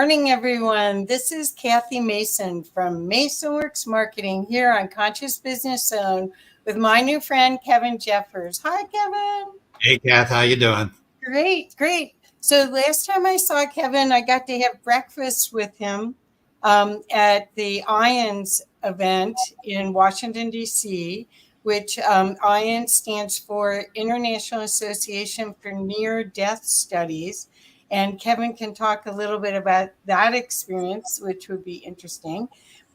morning, everyone. This is Kathy Mason from MasonWorks Marketing here on Conscious Business Zone with my new friend, Kevin Jeffers. Hi, Kevin. Hey, Kath. How you doing? Great, great. So last time I saw Kevin, I got to have breakfast with him at the IONS event in Washington, D.C., which IONS stands for International Association for Near-Death Studies. And Kevin can talk a little bit about that experience, which would be interesting.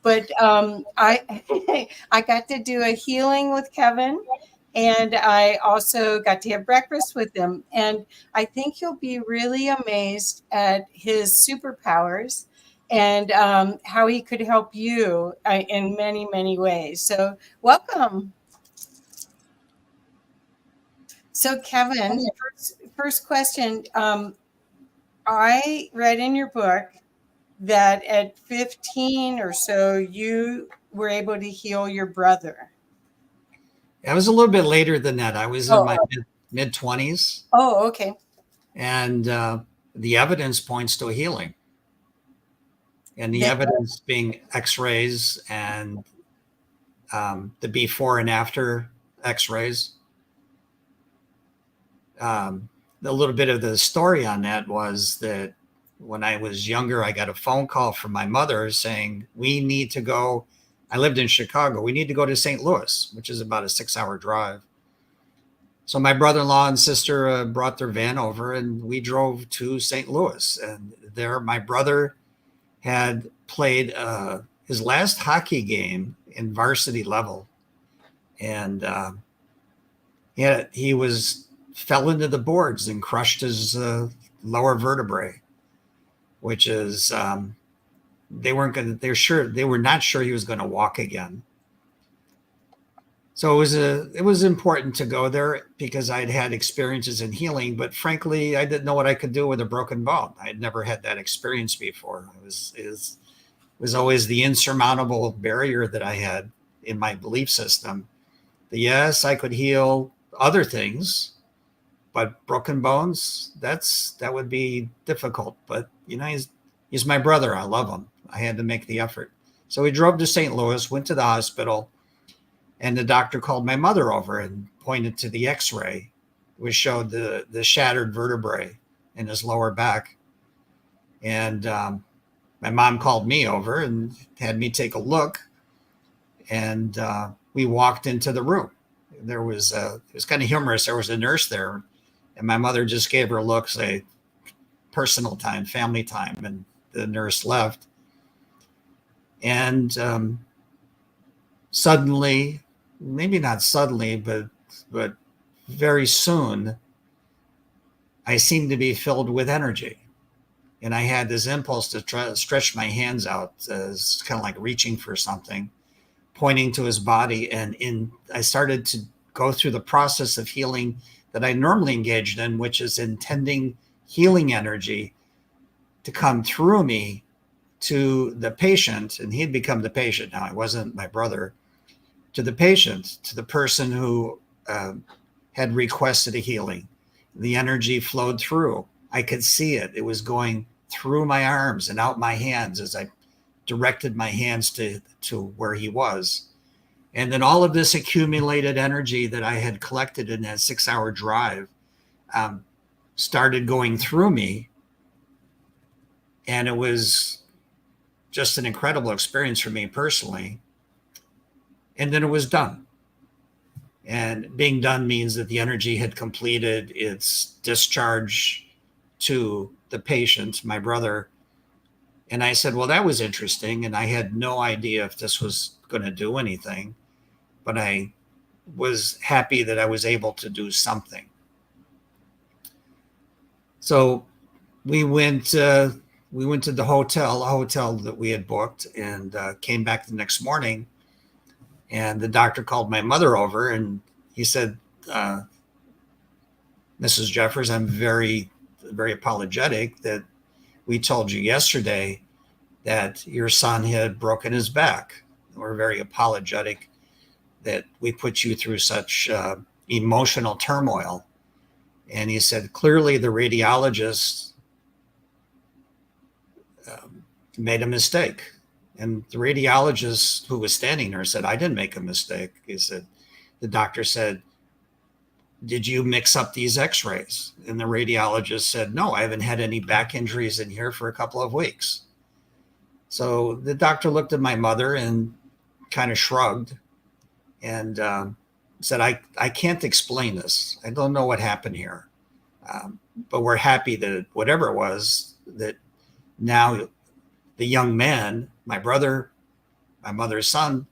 But I I got to do a healing with Kevin, and I also got to have breakfast with him. And I think you'll be really amazed at his superpowers and how he could help you in many, many ways. So welcome. So Kevin, first question. I read in your book that at 15 or so, you were able to heal your brother. I was a little bit later than that. I was in my mid-20s. Oh, okay. And the evidence points to a healing. And the evidence being x-rays and the before and after x-rays. A little bit of the story on that was that when I was younger, I got a phone call from my mother saying, we need to go. I lived in Chicago. We need to go to St. Louis, which is about a 6-hour drive. So my brother-in-law and sister brought their van over and we drove to St. Louis. And there my brother had played his last hockey game in varsity level. And he fell into the boards and crushed his lower vertebrae, which is they were not sure he was going to walk again. So it was important to go there because I'd had experiences in healing, but frankly, I didn't know what I could do with a broken bone. I'd never had that experience before. It was always the insurmountable barrier that I had in my belief system. That yes, I could heal other things, but broken bones, that would be difficult. But he's my brother. I love him. I had to make the effort. So we drove to St. Louis, went to the hospital, and the doctor called my mother over and pointed to the x-ray, which showed the shattered vertebrae in his lower back. And my mom called me over and had me take a look. And we walked into the room. It was kind of humorous. There was a nurse there. And my mother just gave her a look, say, personal time, family time. And the nurse left. And suddenly, maybe not suddenly, but very soon, I seemed to be filled with energy. And I had this impulse to try to stretch my hands out as kind of like reaching for something, pointing to his body. And I started to go through the process of healing that I normally engaged in, which is intending healing energy to come through me to the patient. And he'd become the patient now. I wasn't my brother. To the patient, to the person who had requested a healing. The energy flowed through. I could see it. It was going through my arms and out my hands as I directed my hands to where he was. And then all of this accumulated energy that I had collected in that 6-hour drive started going through me. And it was just an incredible experience for me personally. And then it was done. And being done means that the energy had completed its discharge to the patient, my brother. And I said, well, that was interesting. And I had no idea if this was going to do anything, but I was happy that I was able to do something. So we went to the hotel that we had booked, and came back the next morning. And the doctor called my mother over and he said, Mrs. Jeffers, I'm very, very apologetic that we told you yesterday that your son had broken his back. We're very apologetic that we put you through such emotional turmoil. And he said, clearly the radiologist made a mistake. And the radiologist who was standing there said, I didn't make a mistake. He said, the doctor said, did you mix up these x-rays? And the radiologist said, no, I haven't had any back injuries in here for a couple of weeks. So the doctor looked at my mother and kind of shrugged and said, I can't explain this. I don't know what happened here. But we're happy that whatever it was, that now the young man, my brother, my mother's son,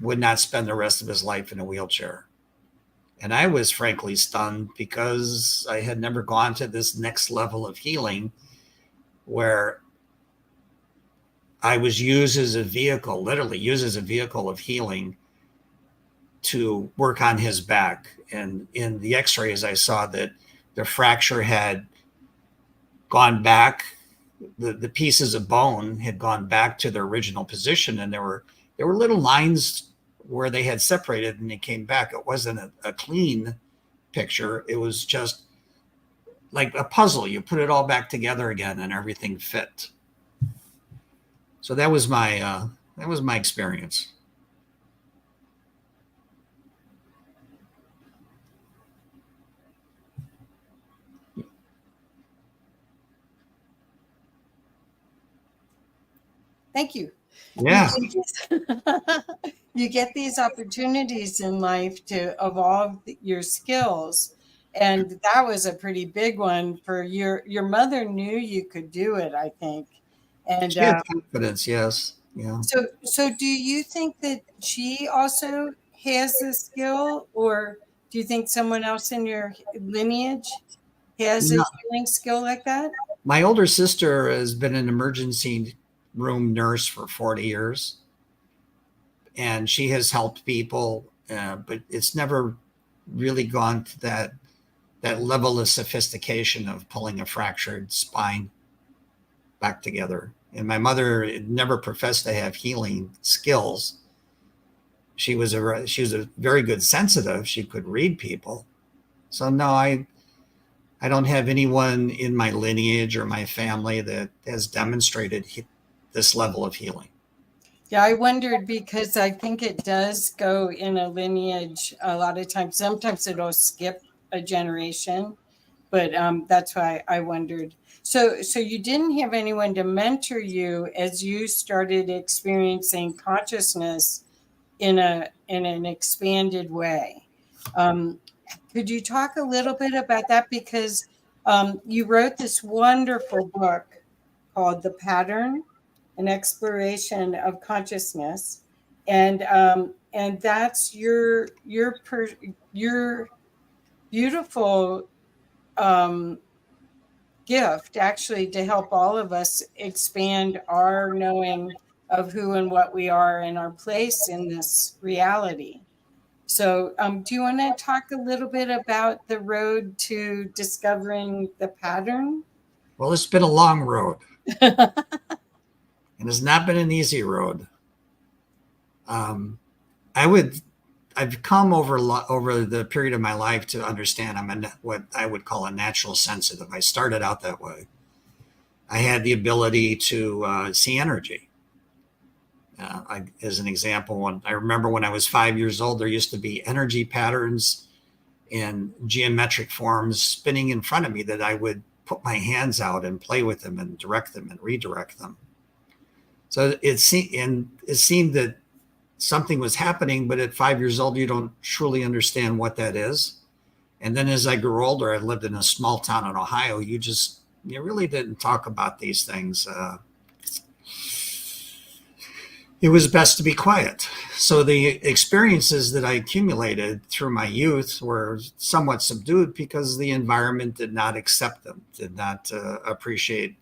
would not spend the rest of his life in a wheelchair. And I was frankly stunned because I had never gone to this next level of healing where I was used as a vehicle, literally used as a vehicle of healing to work on his back. And in the x-rays, I saw that the fracture had gone back. The pieces of bone had gone back to their original position, and there were little lines where they had separated and they came back. It wasn't a clean picture. It was just like a puzzle. You put it all back together again and everything fit. So that was my experience. Thank you. Yeah. You get these opportunities in life to evolve your skills. And that was a pretty big one for your mother knew you could do it, I think. And she had confidence, yes. Yeah. So do you think that she also has the skill, or do you think someone else in your lineage has a No. healing skill like that? My older sister has been an emergency room nurse for 40 years. And she has helped people, but it's never really gone to that level of sophistication of pulling a fractured spine back together. And my mother never professed to have healing skills. She was a very good sensitive. She could read people. So no, I don't have anyone in my lineage or my family that has demonstrated this level of healing. Yeah, I wondered because I think it does go in a lineage a lot of times. Sometimes it'll skip a generation, but that's why I wondered. So you didn't have anyone to mentor you as you started experiencing consciousness in an expanded way. Could you talk a little bit about that? Because you wrote this wonderful book called The Pattern, an exploration of consciousness, and that's your beautiful gift, actually, to help all of us expand our knowing of who and what we are and our place in this reality. So, do you want to talk a little bit about the road to discovering the pattern? Well, it's been a long road. And it's not been an easy road. I've come over the period of my life to understand I'm what I would call a natural sensitive. I started out that way. I had the ability to see energy. As an example, I remember when I was 5 years old, there used to be energy patterns in geometric forms spinning in front of me that I would put my hands out and play with them and direct them and redirect them. So it seemed that something was happening, but at 5 years old, you don't truly understand what that is. And then as I grew older, I lived in a small town in Ohio. You really didn't talk about these things. It was best to be quiet. So the experiences that I accumulated through my youth were somewhat subdued because the environment did not accept them, did not appreciate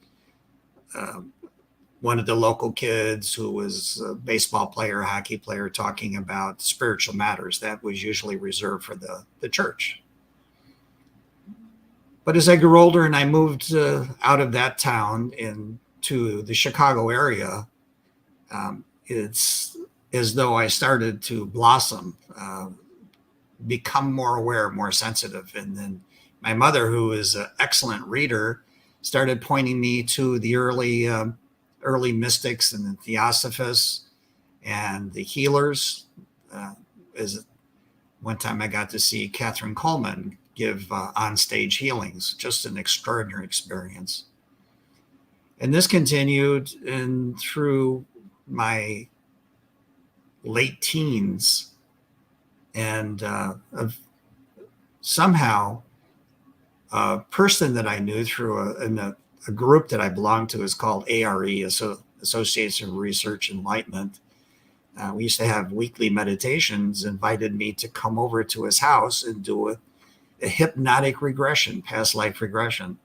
one of the local kids who was a baseball player, hockey player, talking about spiritual matters. That was usually reserved for the church. But as I grew older and I moved out of that town into the Chicago area, it's as though I started to blossom, become more aware, more sensitive. And then my mother, who is an excellent reader, started pointing me to the early early mystics and the theosophists and the healers. As one time I got to see Catherine Coleman give on-stage healings, just an extraordinary experience. And this continued and through my late teens. And somehow a person that I knew through a group that I belonged to is called ARE, Association of Research Enlightenment. We used to have weekly meditations, invited me to come over to his house and do a hypnotic regression, past life regression.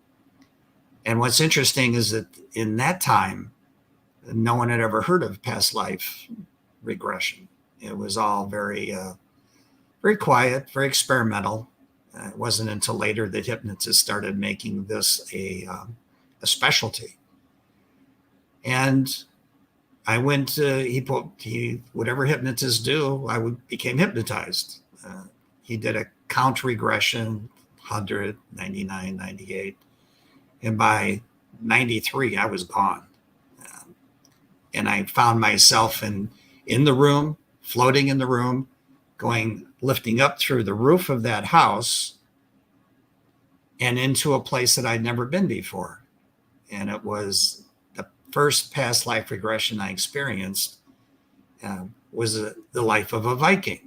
And what's interesting is that in that time, no one had ever heard of past life regression. It was all very, very quiet, very experimental. It wasn't until later that hypnotists started making this a specialty. And I went to, whatever hypnotists do, became hypnotized. He did a count regression, 100, 99, 98. And by 93, I was gone. And I found myself in the room, floating in the room, lifting up through the roof of that house and into a place that I'd never been before. And it was the first past life regression I experienced was the life of a Viking.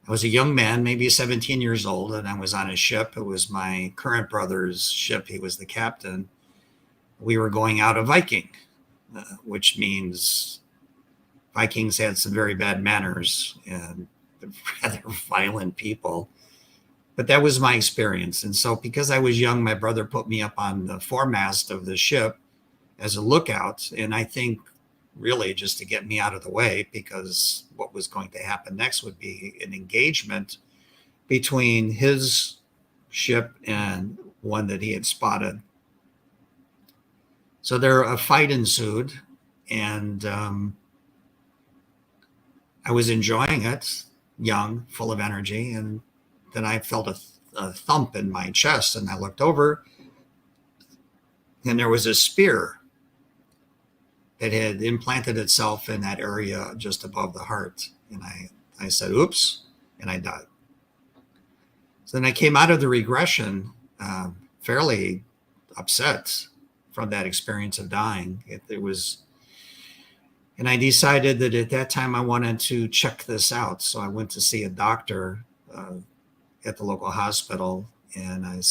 I was a young man, maybe 17 years old, and I was on a ship. It was my current brother's ship. He was the captain. We were going out a Viking, which means Vikings had some very bad manners and rather violent people. But that was my experience. And so because I was young, my brother put me up on the foremast of the ship as a lookout. And I think really just to get me out of the way, because what was going to happen next would be an engagement between his ship and one that he had spotted. So a fight ensued, and I was enjoying it, young, full of energy. And then I felt a thump in my chest, and I looked over, and there was a spear that had implanted itself in that area just above the heart. And I said, oops, and I died. So then I came out of the regression fairly upset from that experience of dying. And I decided that at that time I wanted to check this out. So I went to see a doctor at the local hospital, and I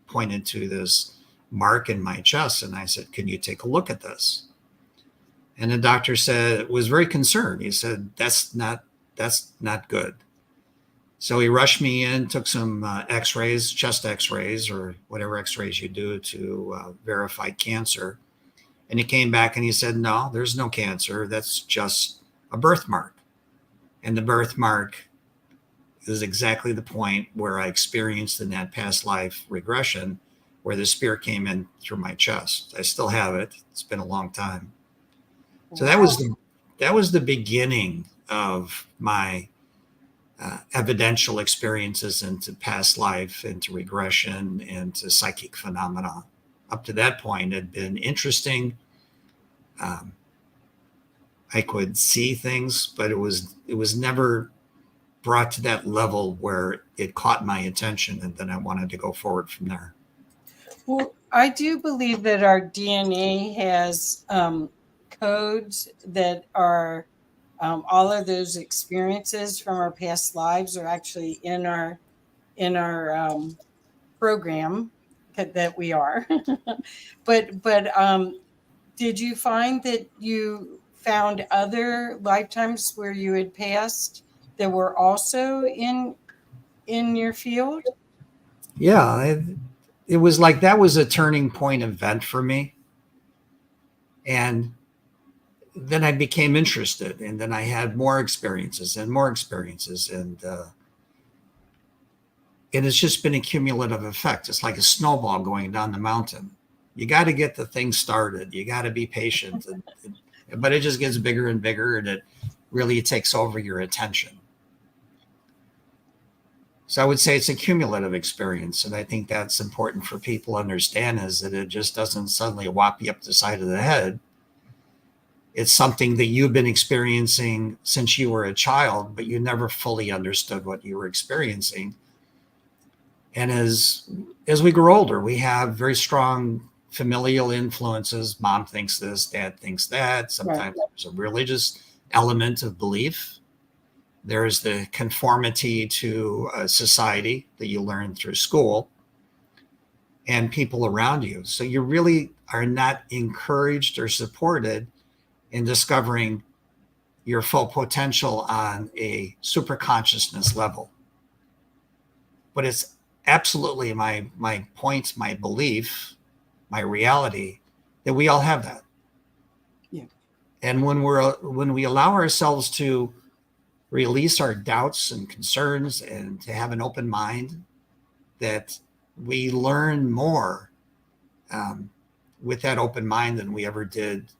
pointed to this mark in my chest, and I said, can you take a look at this? And the doctor was very concerned. He said, that's not good. So he rushed me in, took some x-rays, chest x-rays, or whatever x-rays you do to verify cancer. And he came back and he said, no, there's no cancer. That's just a birthmark. And the birthmark is exactly the point where I experienced in that past life regression, where the spear came in through my chest. I still have it. It's been a long time. So that was the beginning of my evidential experiences into past life, into regression, into psychic phenomena. Up to that point, it had been interesting. I could see things, but it was never brought to that level where it caught my attention, and then I wanted to go forward from there. Well, I do believe that our DNA has codes that are all of those experiences from our past lives are actually in our program that we are. but did you find that you found other lifetimes where you had passed that were also in your field? Yeah, it was like that was a turning point event for me. And then I became interested, and then I had more experiences and more experiences. And it's just been a cumulative effect. It's like a snowball going down the mountain. You got to get the thing started. You got to be patient, but it just gets bigger and bigger, and it really takes over your attention. So I would say it's a cumulative experience. And I think that's important for people to understand, is that it just doesn't suddenly whop you up the side of the head. It's something that you've been experiencing since you were a child, but you never fully understood what you were experiencing. And as we grow older, we have very strong familial influences. Mom thinks this, dad thinks that. Sometimes there's a religious element of belief. There's the conformity to society that you learn through school and people around you. So you really are not encouraged or supported in discovering your full potential on a super consciousness level. But it's absolutely my point, my belief, my reality that we all have that. Yeah. And when we allow ourselves to release our doubts and concerns and to have an open mind, that we learn more with that open mind than we ever did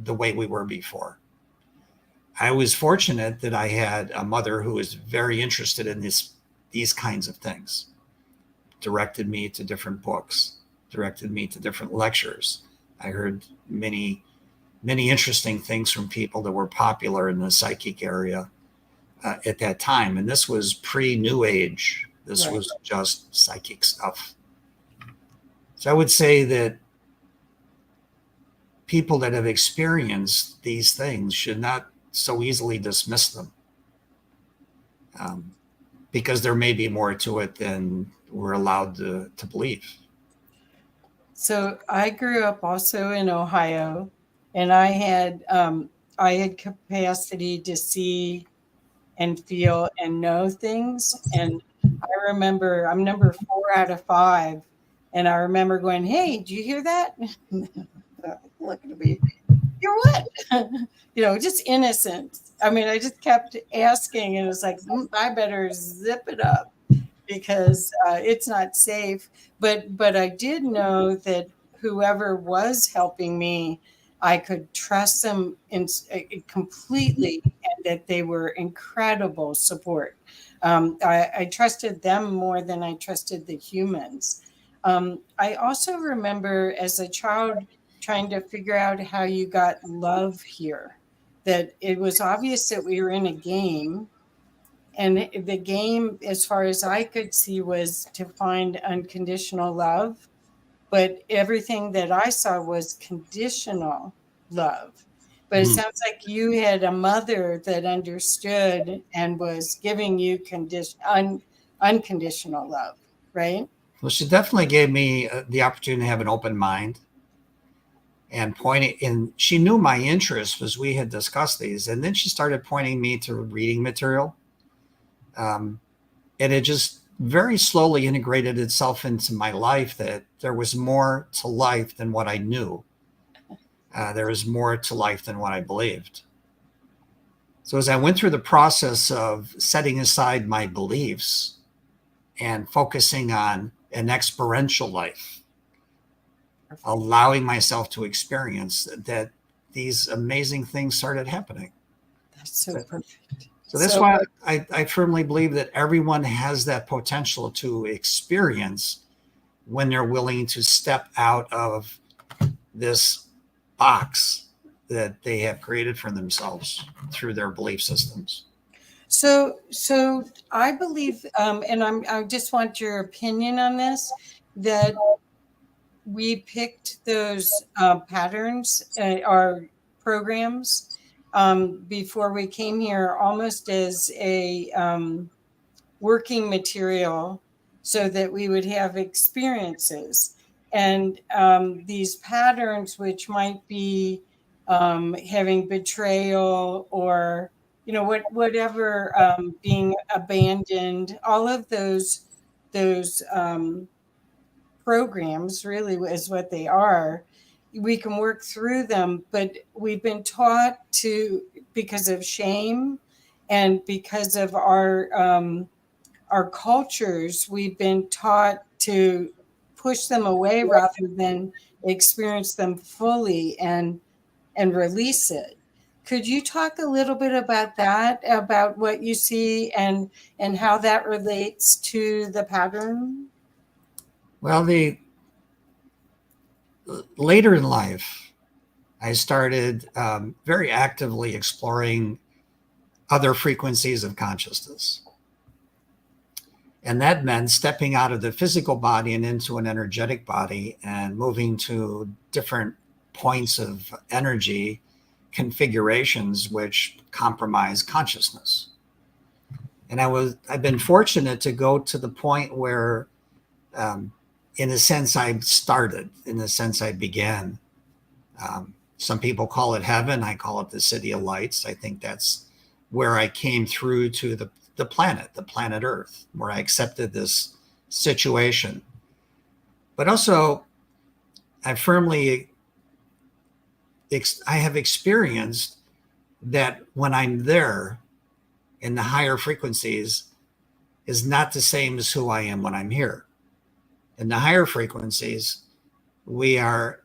the way we were before. I was fortunate that I had a mother who was very interested in these kinds of things, directed me to different books, directed me to different lectures. I heard many interesting things from people that were popular in the psychic area at that time. And this was pre-New Age. This was just psychic stuff. So I would say that people that have experienced these things should not so easily dismiss them, because there may be more to it than we're allowed to believe. So I grew up also in Ohio, and I had capacity to see and feel and know things. And I remember I'm number 4 out of 5, and I remember going, "Hey, did you hear that?" Looking at me, "You're what?" Just innocent. I mean, I just kept asking, and it was like, I better zip it up because it's not safe. But I did know that whoever was helping me, I could trust them completely, and that they were incredible support. I trusted them more than I trusted the humans. I also remember as a child trying to figure out how you got love here, that it was obvious that we were in a game. And the game, as far as I could see, was to find unconditional love. But everything that I saw was conditional love. But it sounds like you had a mother that understood and was giving you unconditional love, right? Well, she definitely gave me the opportunity to have an open mind and pointing. And she knew my interests, as we had discussed these. And then she started pointing me to reading material. And it just very slowly integrated itself into my life, that there was more to life than what I knew. There was more to life than what I believed. So as I went through the process of setting aside my beliefs and focusing on an experiential life, allowing myself to experience that, these amazing things started happening. That's so perfect. So that's why I firmly believe that everyone has that potential to experience when they're willing to step out of this box that they have created for themselves through their belief systems. So I believe, and I just want your opinion on this, that we picked those patterns, our programs, before we came here, almost as a working material, so that we would have experiences. And these patterns, which might be having betrayal, or whatever, being abandoned, all of those programs really is what they are. We can work through them, but we've been taught to, because of shame and because of our cultures, we've been taught to push them away rather than experience them fully and release it. Could you talk a little bit about that, about what you see and how that relates to the pattern? Well, the later in life, I started very actively exploring other frequencies of consciousness. And that meant stepping out of the physical body and into an energetic body and moving to different points of energy configurations which compromise consciousness. And I've been fortunate to go to the point where, in a sense, I started, in a sense, I began. Some people call it heaven. I call it the city of lights. I think that's where I came through to the planet Earth, where I accepted this situation. But also, I have experienced that when I'm there in the higher frequencies is not the same as who I am when I'm here. In the higher frequencies, we know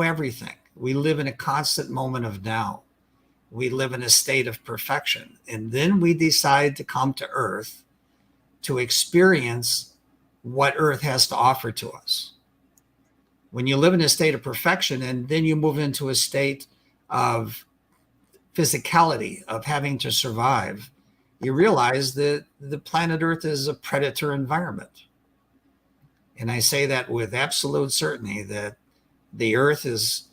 everything. We live in a constant moment of now. We live in a state of perfection. And then we decide to come to Earth to experience what Earth has to offer to us. When you live in a state of perfection and then you move into a state of physicality, of having to survive, you realize that the planet Earth is a predator environment. And I say that with absolute certainty, that the Earth is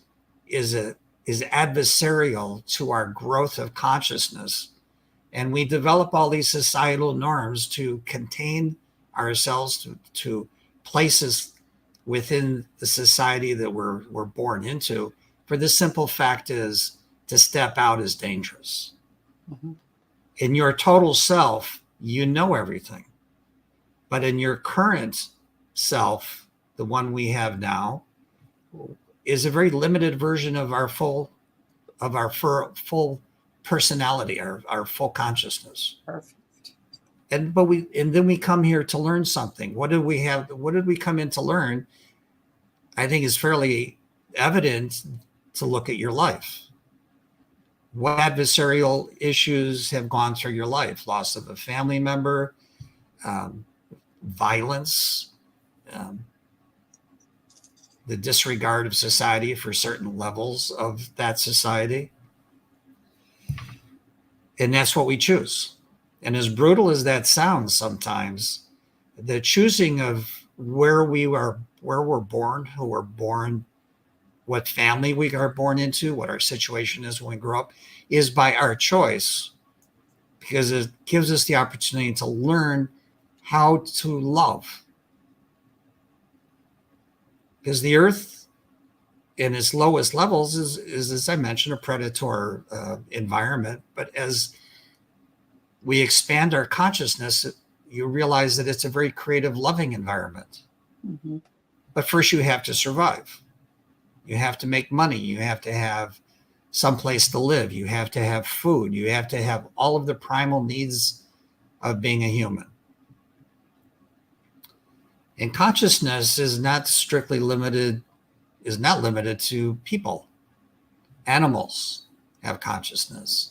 adversarial to our growth of consciousness. And we develop all these societal norms to contain ourselves to places within the society that we're born into. For the simple fact is, to step out is dangerous. Mm-hmm. In your total self, you know everything. But in your current self, the one we have now, is a very limited version of our full personality, our full consciousness. Perfect. And then we come here to learn something. What did we come in to learn? I think is fairly evident to look at your life. What adversarial issues have gone through your life? Loss of a family member, violence, the disregard of society for certain levels of that society. And that's what we choose. And as brutal as that sounds sometimes, the choosing of where we're born, who we're born, what family we are born into, what our situation is when we grow up, is by our choice, because it gives us the opportunity to learn how to love. Because the Earth, in its lowest levels, is as I mentioned, a predator environment. But as we expand our consciousness, you realize that it's a very creative, loving environment. Mm-hmm. But first, you have to survive. You have to make money. You have to have some place to live. You have to have food. You have to have all of the primal needs of being a human. And consciousness is not limited to people. Animals have consciousness.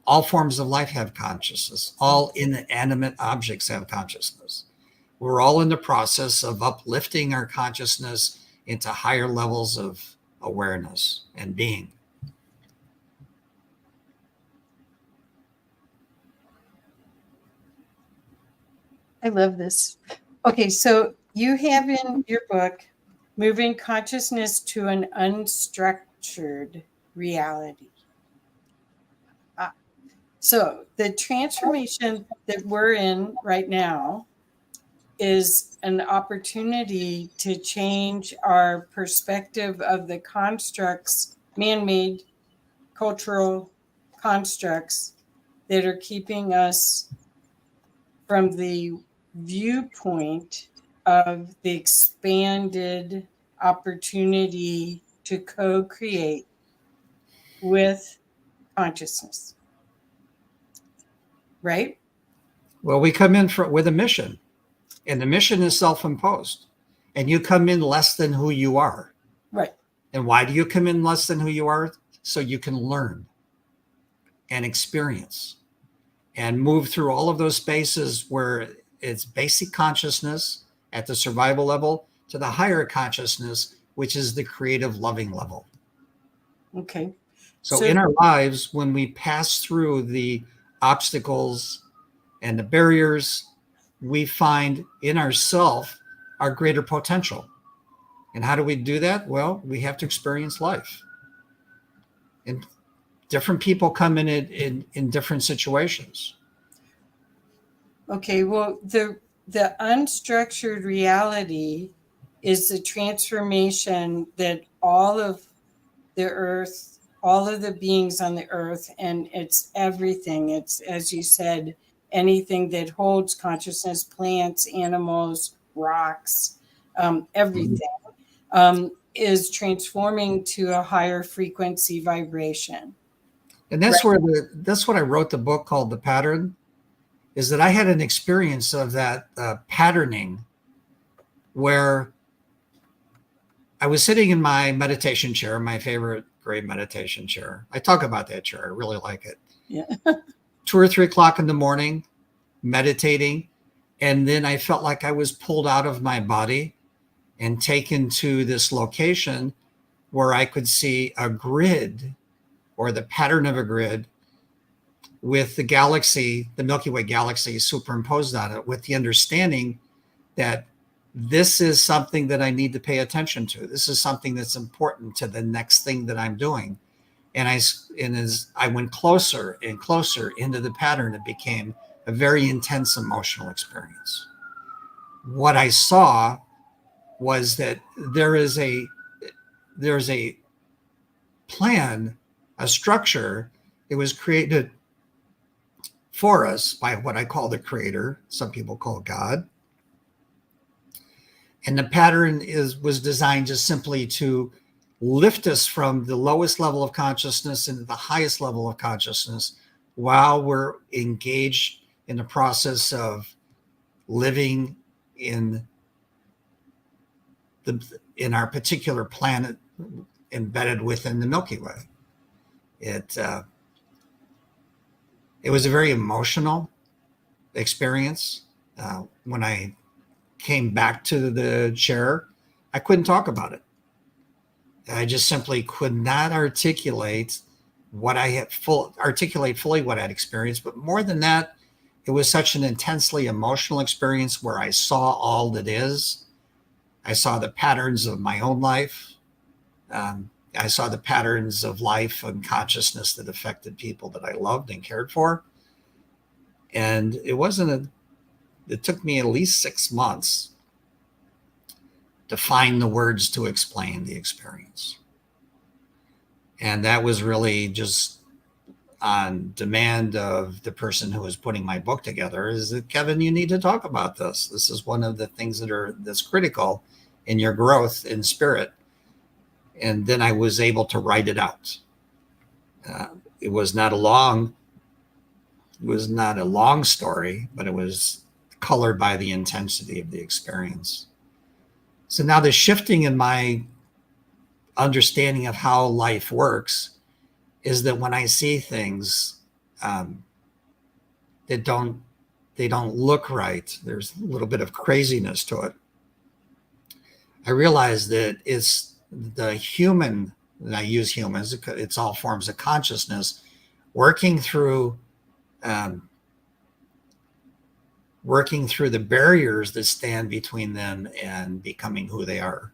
All forms of life have consciousness. All inanimate objects have consciousness. We're all in the process of uplifting our consciousness into higher levels of awareness and being. I love this. Okay, so you have in your book, Moving Consciousness to an Unstructured Reality. So the transformation that we're in right now is an opportunity to change our perspective of the constructs, man-made cultural constructs that are keeping us from the viewpoint of the expanded opportunity to co-create with consciousness. Right? Well, we come in with a mission, and the mission is self-imposed, and you come in less than who you are. Right. And why do you come in less than who you are? so you can learn and experience and move through all of those spaces where it's basic consciousness at the survival level to the higher consciousness, which is the creative loving level. Okay. So in our lives, when we pass through the obstacles and the barriers, we find in ourselves our greater potential. And how do we do that? Well, we have to experience life. And different people come in it in different situations. Okay, well, the unstructured reality is the transformation that all of the earth, all of the beings on the earth, and it's everything. It's, as you said, anything that holds consciousness, plants, animals, rocks, everything, is transforming to a higher frequency vibration. And that's where that's what I wrote the book called The Pattern, is that I had an experience of that patterning where I was sitting in my meditation chair, my favorite great meditation chair. I talk about that chair. I really like it. Yeah. 2 or 3 o'clock in the morning, meditating. And then I felt like I was pulled out of my body and taken to this location where I could see a grid or the pattern of a grid with the galaxy, the Milky Way galaxy superimposed on it, with the understanding that this is something that I need to pay attention to. This is something that's important to the next thing that I'm doing. And as I went closer and closer into the pattern, it became a very intense emotional experience. What I saw was that there's a plan, a structure. It was created for us by what I call the creator. Some people call God. And the pattern was designed just simply to lift us from the lowest level of consciousness into the highest level of consciousness while we're engaged in the process of living in our particular planet embedded within the Milky Way. It was a very emotional experience. When I came back to the chair, I couldn't talk about it. I just simply could not articulate what I had articulate fully what I'd experienced. But more than that, it was such an intensely emotional experience where I saw all that is. I saw the patterns of my own life. I saw the patterns of life and consciousness that affected people that I loved and cared for. And it took me at least 6 months to find the words to explain the experience. And that was really just on demand of the person who was putting my book together, is that, Kevin, you need to talk about this. This is one of the things that's critical in your growth in spirit. And then I was able to write it out. It was not a long story, but it was colored by the intensity of the experience. So now the shifting in my understanding of how life works is that when I see things that don't look right, there's a little bit of craziness to it. I realize that it's the human, and I use humans, it's all forms of consciousness, working through the barriers that stand between them and becoming who they are.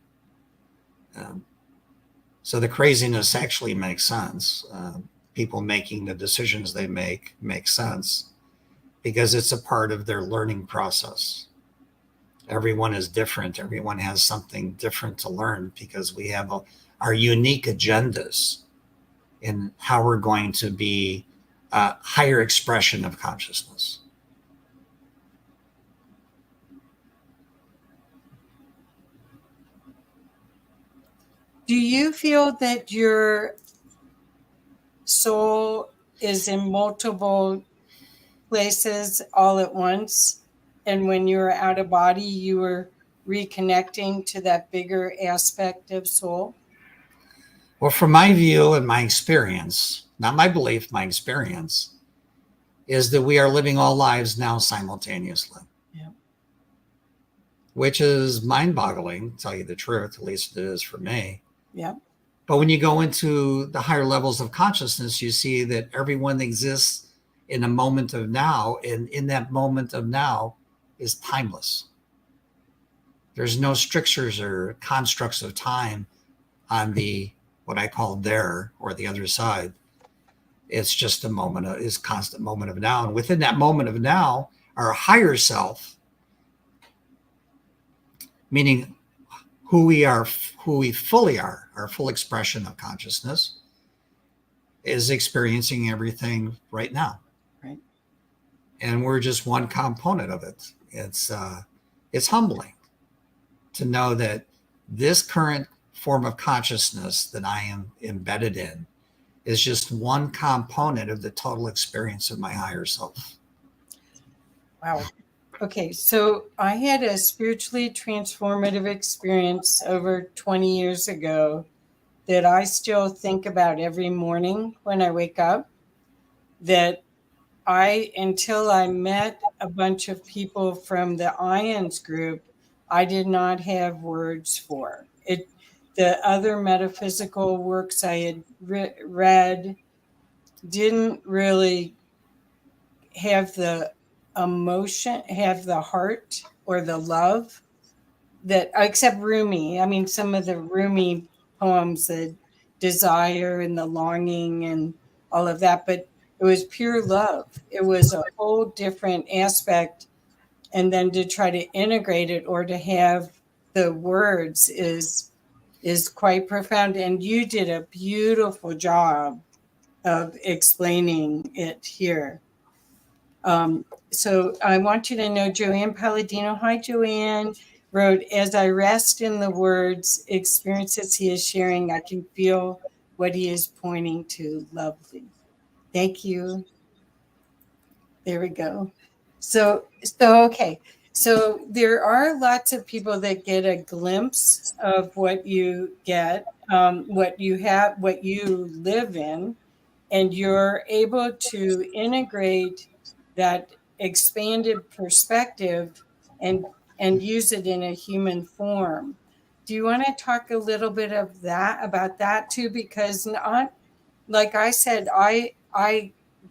So the craziness actually makes sense. People making the decisions they make sense because it's a part of their learning process. Everyone is different. Everyone has something different to learn because we have our unique agendas in how we're going to be a higher expression of consciousness. Do you feel that your soul is in multiple places all at once? And when you were out of body, you were reconnecting to that bigger aspect of soul? Well, from my view and my experience, not my belief, my experience, is that we are living all lives now simultaneously. Yeah. Which is mind-boggling, to tell you the truth, at least it is for me. Yeah. But when you go into the higher levels of consciousness, you see that everyone exists in a moment of now, and in that moment of now is timeless. There's no strictures or constructs of time on the what I call there or the other side. It's just a moment of is constant moment of now. And within that moment of now, our higher self, meaning who we are, who we fully are, our full expression of consciousness, is experiencing everything right now. Right. And we're just one component of it. It's humbling to know that this current form of consciousness that I am embedded in is just one component of the total experience of my higher self. Wow. Okay, so I had a spiritually transformative experience over 20 years ago that I still think about every morning when I wake up. That until I met a bunch of people from the Ions group, I did not have words for it. The other metaphysical works I had read didn't really have the emotion, have the heart or the love that, except Rumi. I mean, some of the Rumi poems, the desire and the longing and all of that, but it was pure love. It was a whole different aspect. And then to try to integrate it or to have the words is quite profound. And you did a beautiful job of explaining it here. So I want you to know Joanne Palladino. Hi, Joanne. Wrote, as I rest in the words, experiences he is sharing, I can feel what he is pointing to. Lovely. Thank you. There we go. So okay. So there are lots of people that get a glimpse of what you get, what you have, what you live in, and you're able to integrate that expanded perspective and use it in a human form. Do you want to talk a little bit of that about that too? Because not, like I said, I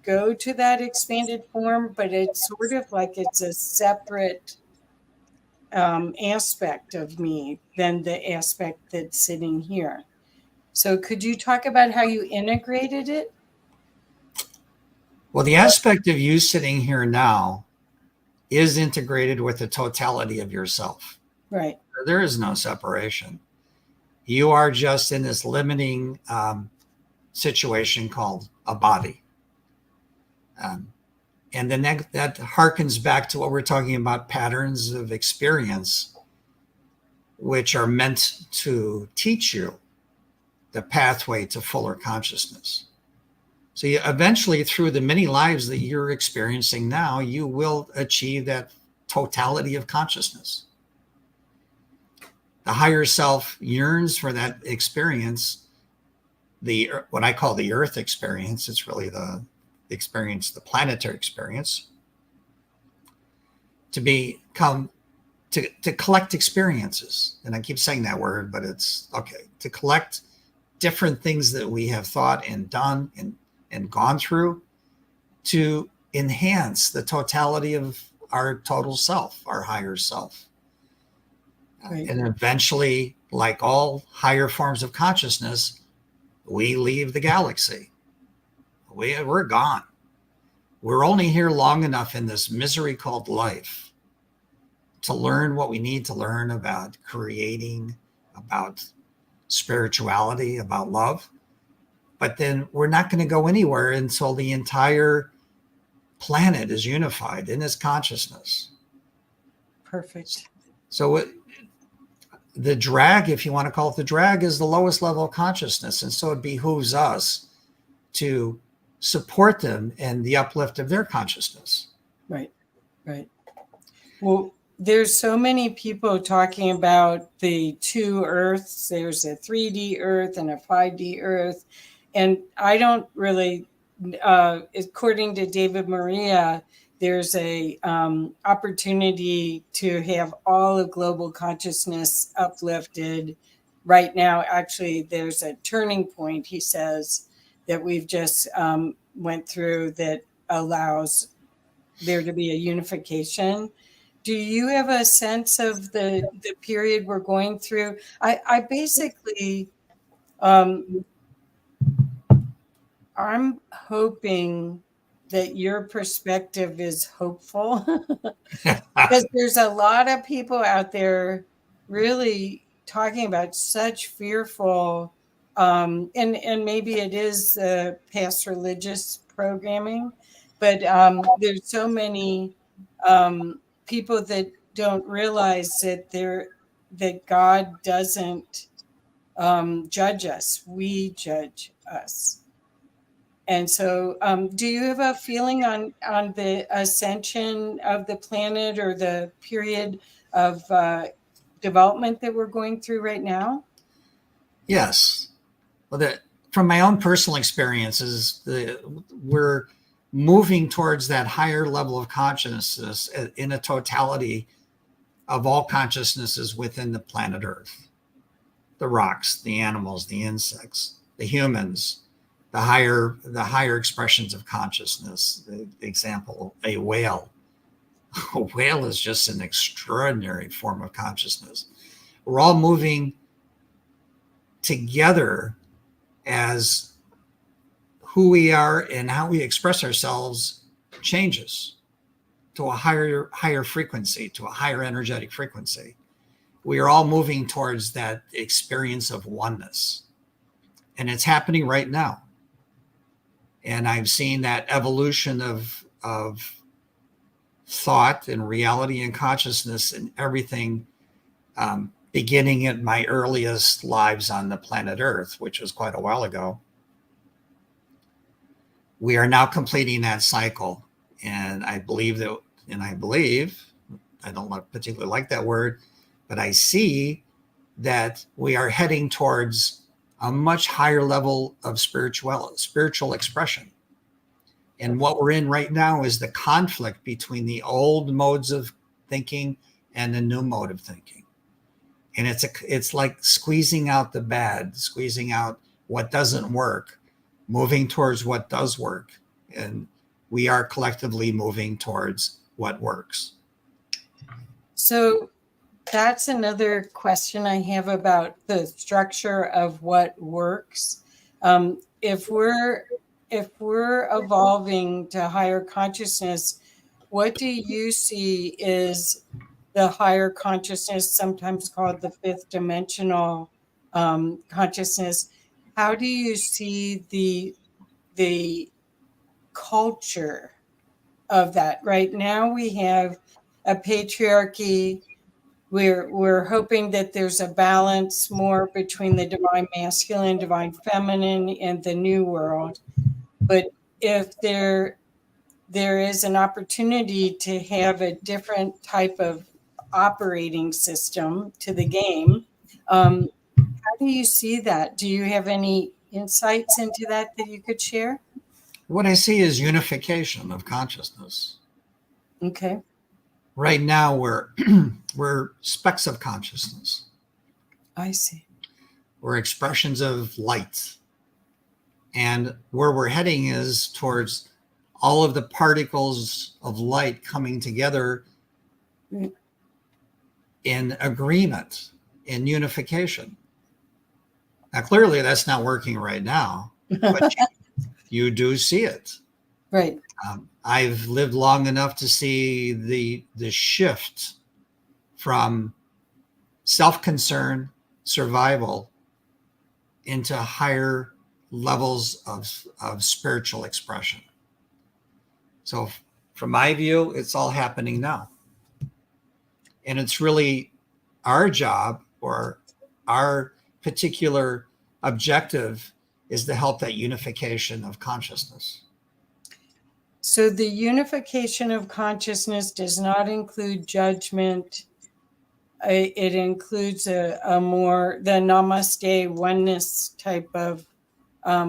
go to that expanded form, but it's sort of like it's a separate aspect of me than the aspect that's sitting here. So could you talk about how you integrated it? Well, the aspect of you sitting here now is integrated with the totality of yourself. Right. There is no separation. You are just in this limiting situation called a body. And then that harkens back to what we're talking about, patterns of experience, which are meant to teach you the pathway to fuller consciousness. So you eventually, through the many lives that you're experiencing now, you will achieve that totality of consciousness. The higher self yearns for that experience, what I call the earth experience. It's really the experience, the planetary experience, to collect experiences. And I keep saying that word, but it's okay, to collect different things that we have thought and done and gone through to enhance the totality of our total self, our higher self. Right. And eventually, like all higher forms of consciousness, we leave the galaxy. We're gone. We're only here long enough in this misery called life to learn what we need to learn about creating, about spirituality, about love. But then we're not going to go anywhere until the entire planet is unified in its consciousness. Perfect. So the drag, if you want to call it the drag, is the lowest level of consciousness. And so it behooves us to support them in the uplift of their consciousness. Right, right. Well, there's so many people talking about the two Earths. There's a 3D Earth and a 5D Earth. And I don't really, according to David Maria, there's a opportunity to have all of global consciousness uplifted right now. Actually, there's a turning point, he says, that we've just went through that allows there to be a unification. Do you have a sense of the period we're going through? I basically, um, I'm hoping that your perspective is hopeful because there's a lot of people out there really talking about such fearful, and maybe it is past religious programming, but there's so many people that don't realize that God doesn't judge us; we judge us. And so, do you have a feeling on the ascension of the planet or the period of development that we're going through right now? Yes. Well, from my own personal experiences, we're moving towards that higher level of consciousness in a totality of all consciousnesses within the planet Earth. The rocks, the animals, the insects, the humans, the higher expressions of consciousness. The example, a whale. A whale is just an extraordinary form of consciousness. We're all moving together as who we are and how we express ourselves changes to a higher frequency, to a higher energetic frequency. We are all moving towards that experience of oneness. And it's happening right now. And I've seen that evolution of thought and reality and consciousness and everything, beginning at my earliest lives on the planet Earth, which was quite a while ago. We are now completing that cycle. And I believe, I don't particularly like that word, but I see that we are heading towards a much higher level of spiritual expression. And what we're in right now is the conflict between the old modes of thinking and the new mode of thinking. And it's like squeezing out the bad, squeezing out what doesn't work, moving towards what does work. And we are collectively moving towards what works. So that's another question I have about the structure of what works. If we're evolving to higher consciousness, what do you see is the higher consciousness, sometimes called the fifth dimensional consciousness? How do you see the culture of that? Right now we have a patriarchy. We're hoping that there's a balance more between the divine masculine, divine feminine, and the new world. But if there is an opportunity to have a different type of operating system to the game, how do you see that? Do you have any insights into that you could share? What I see is unification of consciousness. Okay. Right now, we're specks of consciousness. I see. We're expressions of light. And where we're heading is towards all of the particles of light coming together in agreement, in unification. Now, clearly, that's not working right now, but you do see it. Right. I've lived long enough to see the shift from self-concern, survival, into higher levels of spiritual expression. So from my view, it's all happening now. And it's really our job, or our particular objective, is to help that unification of consciousness. So the unification of consciousness does not include judgment. It includes a more the namaste oneness type of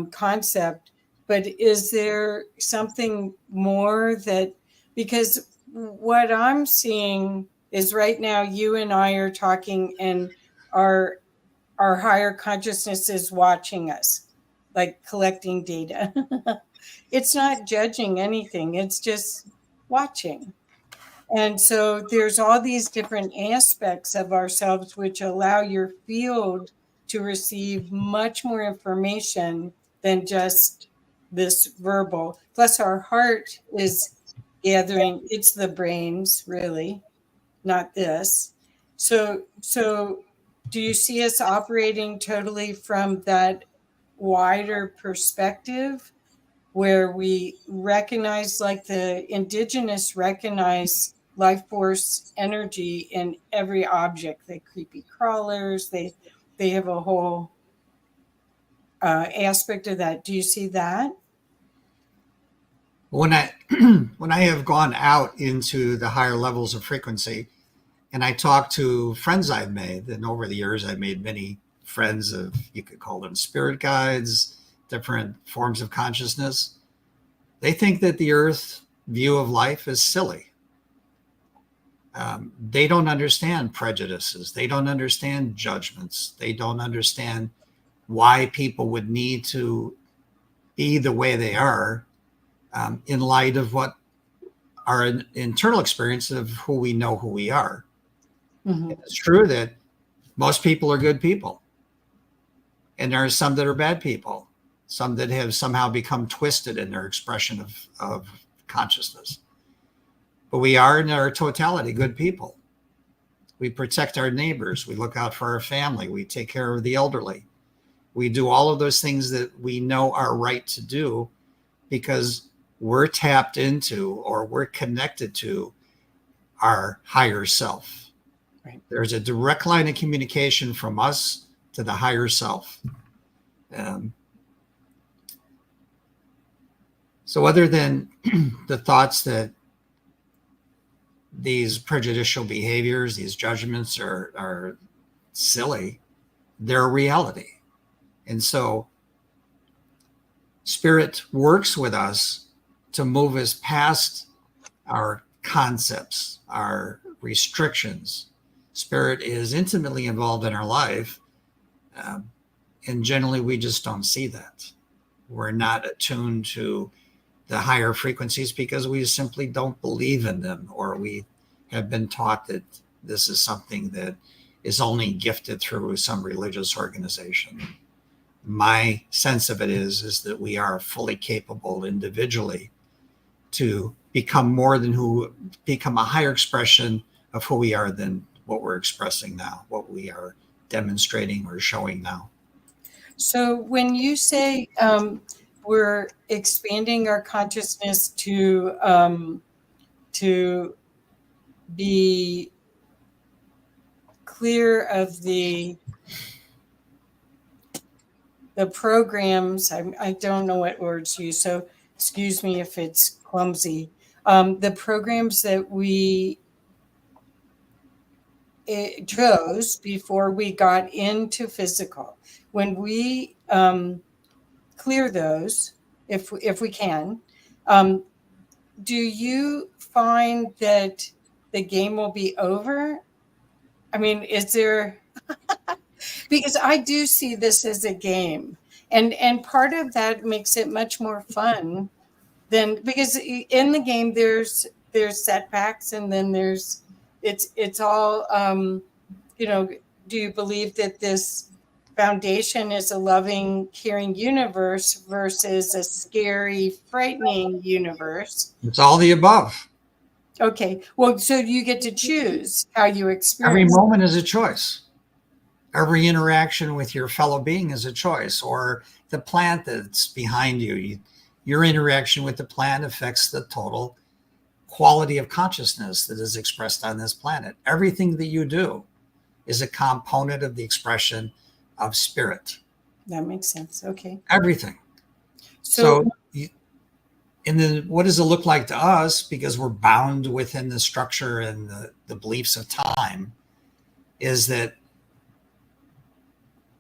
concept. But is there something more that, because what I'm seeing is right now you and I are talking and our higher consciousness is watching us, like collecting data. It's not judging anything, it's just watching. And so there's all these different aspects of ourselves which allow your field to receive much more information than just this verbal. Plus, our heart is gathering, it's the brains, really, not this. So do you see us operating totally from that wider perspective where we recognize, like the indigenous recognize life force energy in every object? The creepy crawlers, they have a whole aspect of that. Do you see that? When I when I have gone out into the higher levels of frequency and I talk to friends I've made, and over the years I've made many friends of, you could call them spirit guides, different forms of consciousness, they think that the earth view of life is silly. They don't understand prejudices. They don't understand judgments. They don't understand why people would need to be the way they are, in light of what our internal experience of who we know who we are. Mm-hmm. It's true that most people are good people. And there are some that are bad people, some that have somehow become twisted in their expression of consciousness. But we are in our totality good people. We protect our neighbors. We look out for our family. We take care of the elderly. We do all of those things that we know are right to do because we're tapped into or we're connected to our higher self. Right. There's a direct line of communication from us to the higher self. So other than the thoughts that these prejudicial behaviors, these judgments are silly, they're a reality. And so Spirit works with us to move us past our concepts, our restrictions. Spirit is intimately involved in our life. And generally, we just don't see that. We're not attuned to the higher frequencies because we simply don't believe in them, or we have been taught that this is something that is only gifted through some religious organization. My sense of it is that we are fully capable individually to become become a higher expression of who we are than what we're expressing now, what we are demonstrating or showing now. So when you say we're expanding our consciousness to be clear of the programs, I don't know what words to use, so excuse me if it's clumsy. The programs that we chose before we got into physical, when we clear those, if we can, do you find that the game will be over? I mean, is there, because I do see this as a game, and part of that makes it much more fun than, because in the game there's setbacks, and then it's all do you believe that this foundation is a loving, caring universe versus a scary, frightening universe? It's all the above. Okay, well, so you get to choose how you Every experience. moment is a choice. Every interaction with your fellow being is a choice, or the plant that's behind you. Your interaction with the plant affects the total quality of consciousness that is expressed on this planet. Everything that you do is a component of the expression of spirit. That makes sense. Okay. Everything. So And then what does it look like to us? Because we're bound within the structure and the beliefs of time, is that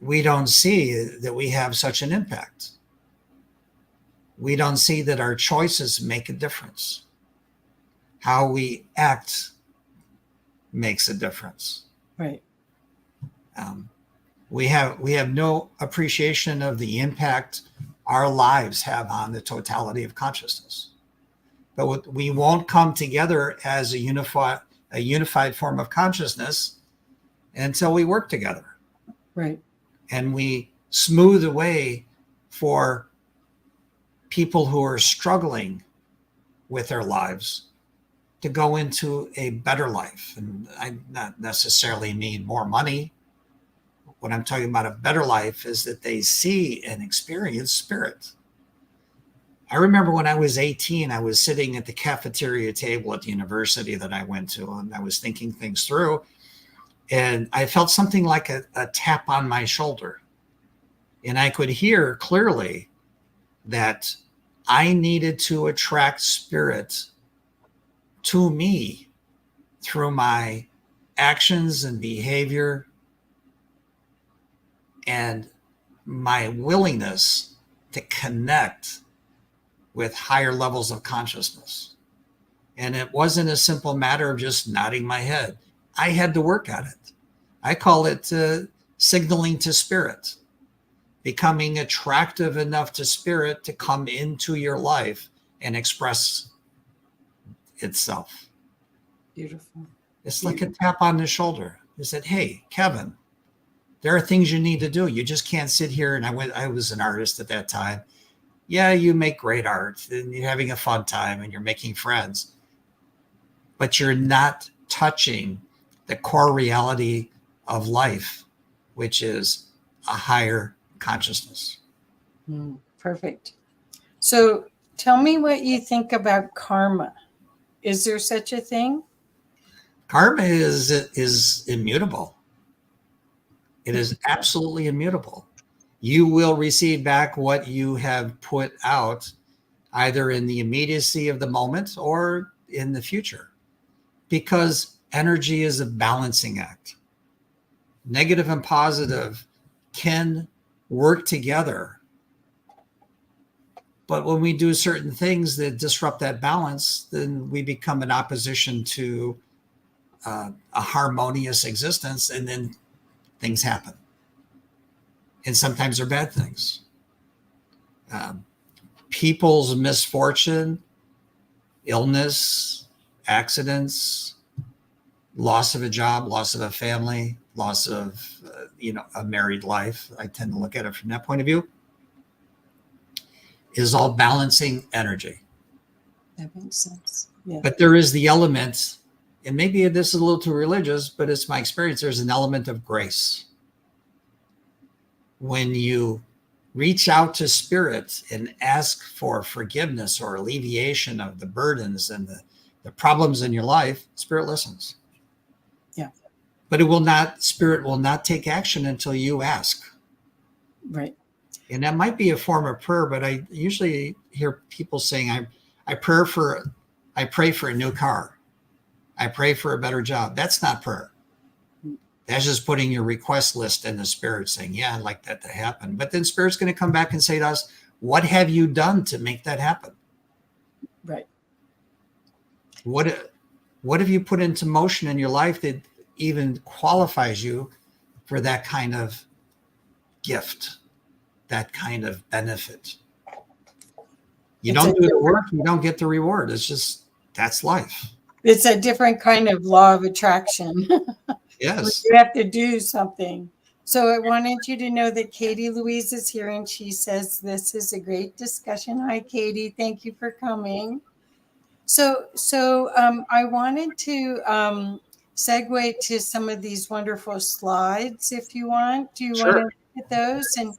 we don't see that we have such an impact. We don't see that our choices make a difference. How we act makes a difference. Right. We have no appreciation of the impact our lives have on the totality of consciousness. But we won't come together as a unified form of consciousness until we work together. Right. And we smooth the way for people who are struggling with their lives to go into a better life. And I not necessarily mean more money. What I'm talking about a better life is that they see and experience spirit. I remember when I was 18, I was sitting at the cafeteria table at the university that I went to, and I was thinking things through. And I felt something like a tap on my shoulder. And I could hear clearly that I needed to attract spirit to me through my actions and behavior and my willingness to connect with higher levels of consciousness. And it wasn't a simple matter of just nodding my head. I had to work at it. I call it signaling to spirit, becoming attractive enough to spirit to come into your life and express itself. Beautiful. It's like a tap on the shoulder. It said, hey, Kevin, there are things you need to do. You just can't sit here. And I was an artist at that time. Yeah, you make great art and you're having a fun time and you're making friends, but you're not touching the core reality of life, which is a higher consciousness. Perfect. So tell me what you think about karma. Is there such a thing? Karma is immutable. It is absolutely immutable. You will receive back what you have put out, either in the immediacy of the moment or in the future, because energy is a balancing act. Negative and positive can work together. But when we do certain things that disrupt that balance, then we become in opposition to a harmonious existence, and then things happen. And sometimes they're bad things. People's misfortune, illness, accidents, loss of a job, loss of a family, loss of a married life. I tend to look at it from that point of view. Is all balancing energy. That makes sense. Yeah. But there is the element, and maybe this is a little too religious, but it's my experience. There's an element of grace. When you reach out to spirit and ask for forgiveness or alleviation of the burdens and the problems in your life, spirit listens. Yeah. But spirit will not take action until you ask. Right. And that might be a form of prayer, but I usually hear people saying, I pray for a new car. I pray for a better job. That's not prayer. That's just putting your request list in the spirit saying, yeah, I'd like that to happen. But then spirit's going to come back and say to us, what have you done to make that happen? Right. What have you put into motion in your life that even qualifies you for that kind of gift, that kind of benefit? You don't do the work, you don't get the reward. It's just, that's life. It's a different kind of law of attraction. Yes. You have to do something. So I wanted you to know that Katie Louise is here, and she says this is a great discussion. Hi, Katie. Thank you for coming. So I wanted to segue to some of these wonderful slides, if you want. Do you want to look at those and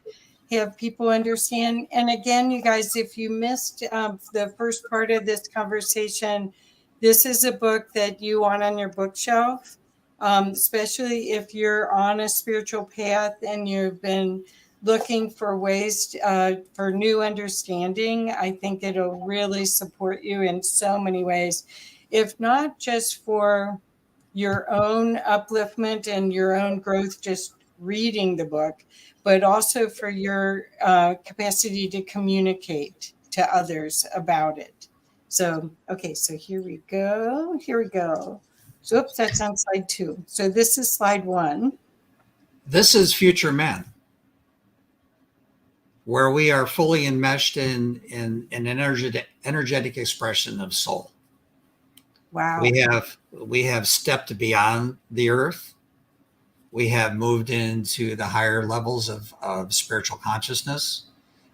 have people understand? And again, you guys, if you missed the first part of this conversation, this is a book that you want on your bookshelf. Especially if you're on a spiritual path and you've been looking for ways for new understanding, I think it'll really support you in so many ways, if not just for your own upliftment and your own growth, just reading the book, but also for your capacity to communicate to others about it. So, okay, so here we go. Here we go. So, oops, that's on slide 2. So this is slide 1. This is Future Men, where we are fully enmeshed in an energetic expression of soul. Wow. We have stepped beyond the earth. We have moved into the higher levels of spiritual consciousness.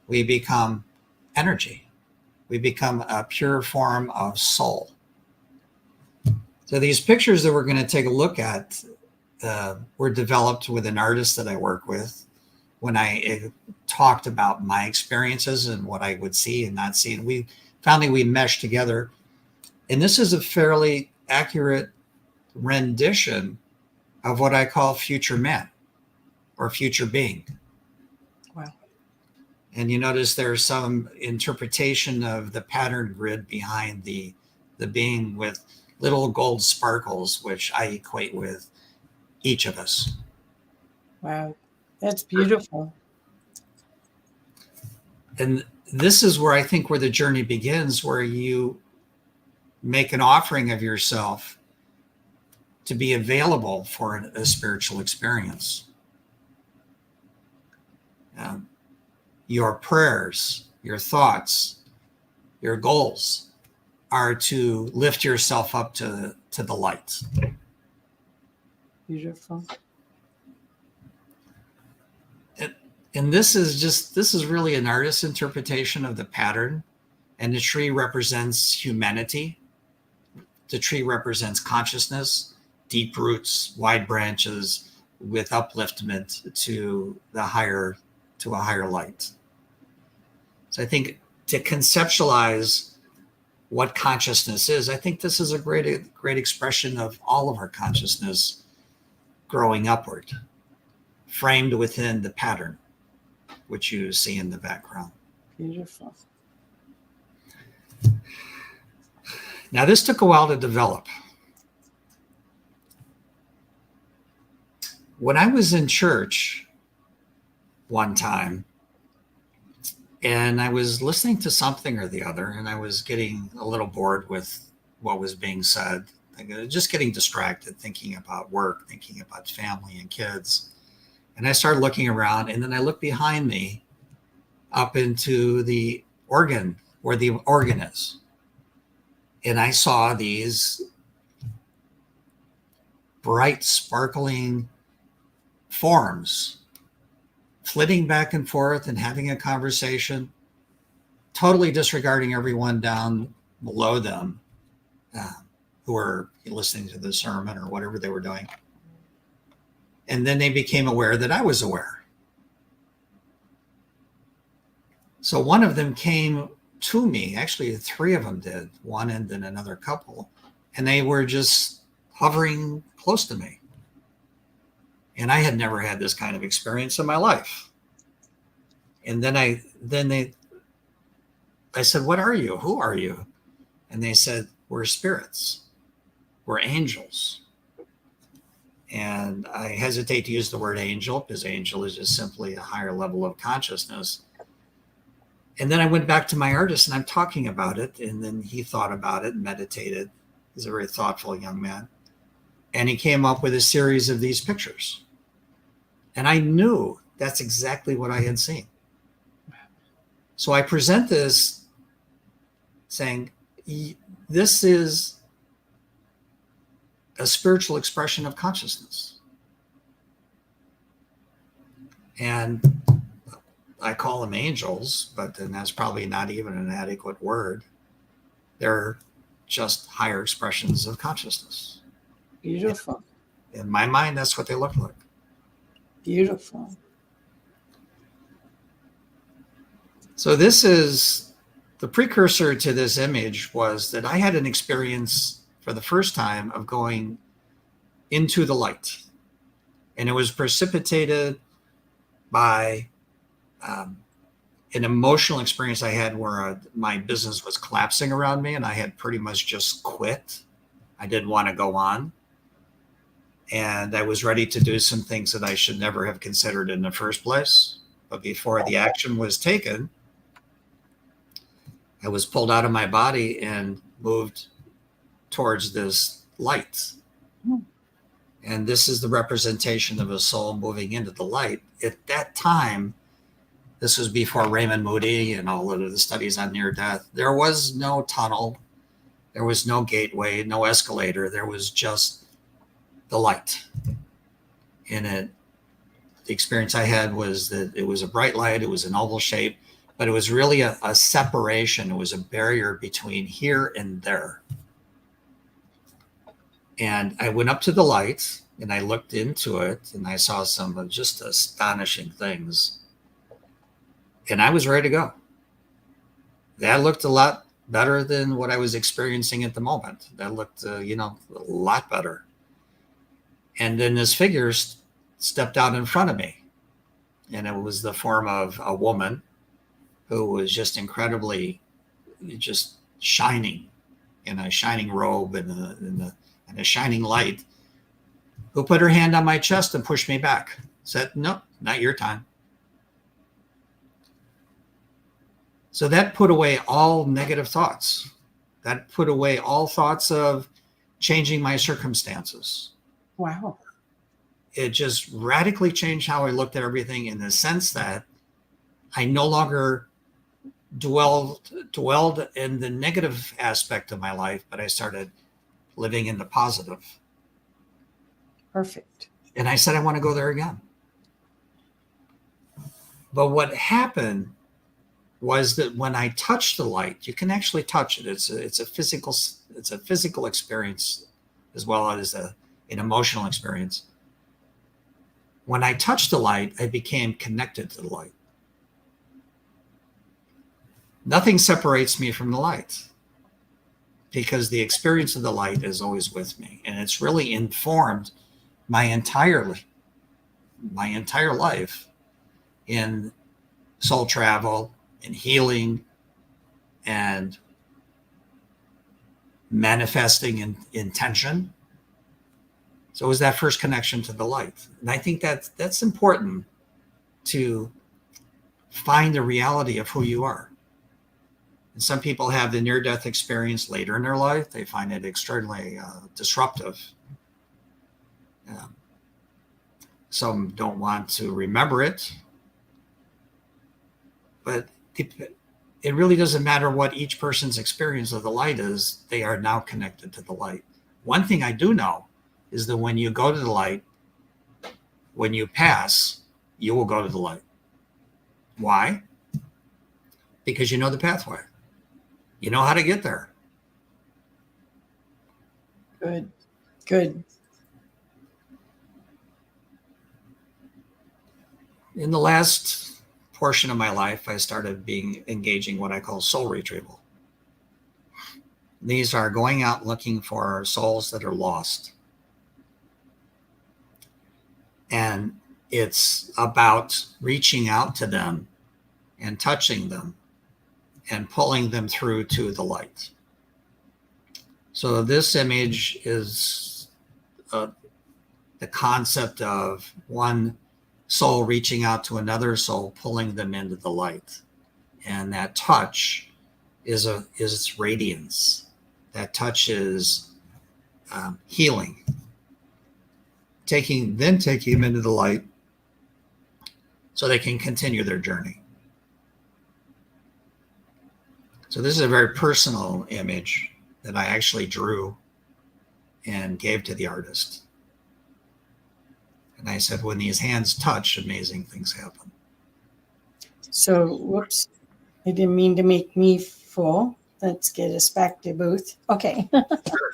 We become energy. We become a pure form of soul. So these pictures that we're going to take a look at were developed with an artist that I work with when I talked about my experiences and what I would see and not see. And we meshed together. And this is a fairly accurate rendition of what I call future men or future being. Wow. And you notice there's some interpretation of the pattern grid behind the being with little gold sparkles, which I equate with each of us. Wow. That's beautiful. And this is where I think where the journey begins, where you make an offering of yourself to be available for a spiritual experience. Your prayers, your thoughts, your goals are to lift yourself up to the light. Beautiful. And this is really an artist's interpretation of the pattern. And the tree represents humanity. The tree represents consciousness, deep roots, wide branches, with upliftment to a higher light. So I think to conceptualize what consciousness is, I think this is a great expression of all of our consciousness growing upward, framed within the pattern, which you see in the background. Beautiful. Now, this took a while to develop. When I was in church one time, and I was listening to something or the other, and I was getting a little bored with what was being said, just getting distracted, thinking about work, thinking about family and kids. And I started looking around, and then I looked behind me up into the organ, where the organ is. And I saw these bright, sparkling forms flitting back and forth and having a conversation, totally disregarding everyone down below them who were listening to the sermon or whatever they were doing. And then they became aware that I was aware. So one of them came to me, actually 3 of them did, one and then another couple, and they were just hovering close to me. And I had never had this kind of experience in my life. And then I said, "What are you? Who are you?" And they said, "We're spirits. We're angels." And I hesitate to use the word angel, because angel is just simply a higher level of consciousness. And then I went back to my artist and I'm talking about it. And then he thought about it and meditated. He's a very thoughtful young man. And he came up with a series of these pictures. And I knew that's exactly what I had seen. So I present this saying, this is a spiritual expression of consciousness. And I call them angels, but then that's probably not even an adequate word. They're just higher expressions of consciousness. Beautiful. In my mind, that's what they look like. Beautiful. So this is the precursor to this image, was that I had an experience for the first time of going into the light. And it was precipitated by an emotional experience I had where my business was collapsing around me and I had pretty much just quit. I didn't want to go on. And I was ready to do some things that I should never have considered in the first place. But before the action was taken, I was pulled out of my body and moved towards this light. And this is the representation of a soul moving into the light. At that time, this was before Raymond Moody and all of the studies on near death. There was no tunnel. There was no gateway, no escalator. There was just the light. And the experience I had was that it was a bright light. It was an oval shape, but it was really a separation. It was a barrier between here and there. And I went up to the light and I looked into it and I saw some just astonishing things. And I was ready to go. That looked a lot better than what I was experiencing at the moment. That looked, a lot better. And then this figure stepped out in front of me. And it was the form of a woman who was just incredibly, just shining in a shining robe and a shining light, who put her hand on my chest and pushed me back. Said, "Nope, not your time." So that put away all negative thoughts. That put away all thoughts of changing my circumstances. Wow. It just radically changed how I looked at everything, in the sense that I no longer dwelled in the negative aspect of my life, but I started living in the positive. Perfect. And I said, I want to go there again. But what happened was that when I touched the light, you can actually touch it. It's a physical experience as well as an emotional experience. When I touched the light, I became connected to the light. Nothing separates me from the light, because the experience of the light is always with me, and it's really informed my entire life in soul travel and healing and manifesting in intention. So it was that first connection to the light. And I think that's important, to find the reality of who you are. And some people have the near-death experience later in their life. They find it extraordinarily disruptive. Some don't want to remember it. But it really doesn't matter what each person's experience of the light is. They are now connected to the light. One thing I do know is that when you go to the light, when you pass, you will go to the light. Why? Because you know the pathway. You know how to get there. Good. In the last portion of my life, I started engaging what I call soul retrieval. These are going out looking for souls that are lost. And it's about reaching out to them and touching them and pulling them through to the light. So this image is the concept of one soul reaching out to another soul, pulling them into the light. And that touch is its radiance. That touch is healing. Taking them into the light so they can continue their journey. So this is a very personal image that I actually drew and gave to the artist. And I said, when these hands touch, amazing things happen. So, whoops, I didn't mean to make me full. Let's get us back to booth. Okay. Sure.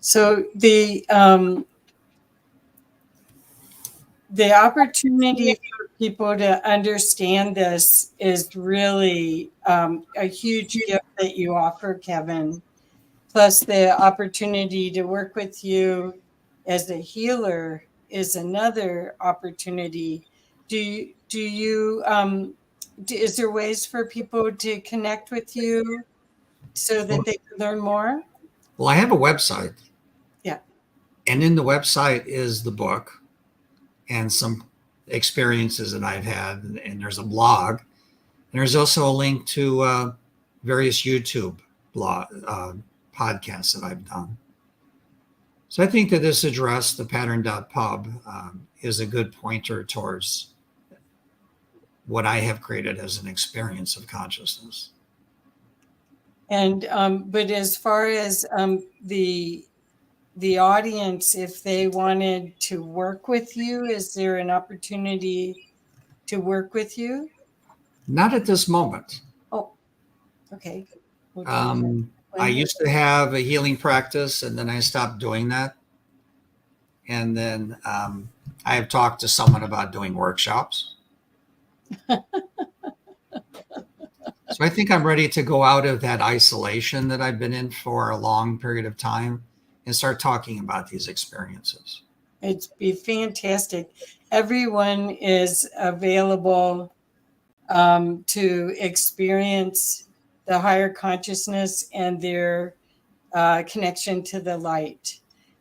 So the opportunity for people to understand this is really a huge gift that you offer, Kevin. Plus, the opportunity to work with you as a healer is another opportunity. do you, is there ways for people to connect with you so that they can learn more? Well, I have a website. Yeah. And in the website is the book and some experiences that I've had. And there's a blog. And there's also a link to various YouTube podcasts that I've done. So I think that this address, the pattern.pub, is a good pointer towards what I have created as an experience of consciousness. And but as far as the audience, if they wanted to work with you, is there an opportunity to work with you? Not at this moment. Oh, okay. I used to have a healing practice, and then I stopped doing that. And then I have talked to someone about doing workshops. So I think I'm ready to go out of that isolation that I've been in for a long period of time and start talking about these experiences. It'd be fantastic. Everyone is available to experience the higher consciousness and their connection to the light.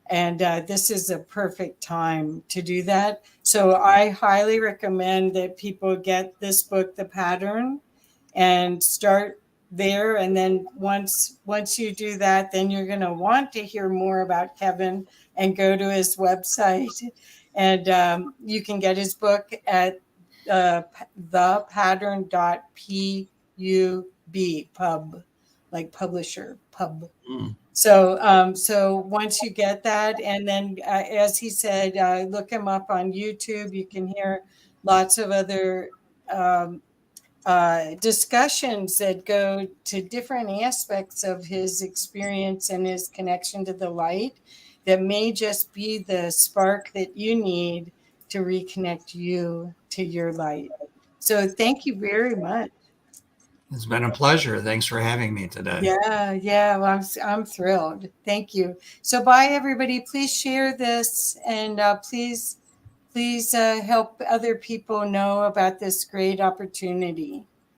And this is a perfect time to do that. So I highly recommend that people get this book, The Pattern, and start there. And then once you do that, then you're going to want to hear more about Kevin and go to his website. And you can get his book at thepattern.pub, pub, like publisher, pub. So once you get that, and then as he said, look him up on YouTube. You can hear lots of other discussions that go to different aspects of his experience and his connection to the light that may just be the spark that you need to reconnect you to your light. So thank you very much. It's been a pleasure. Thanks for having me today. Yeah. Well, I'm thrilled. Thank you. So bye, everybody. Please share this, and please help other people know about this great opportunity.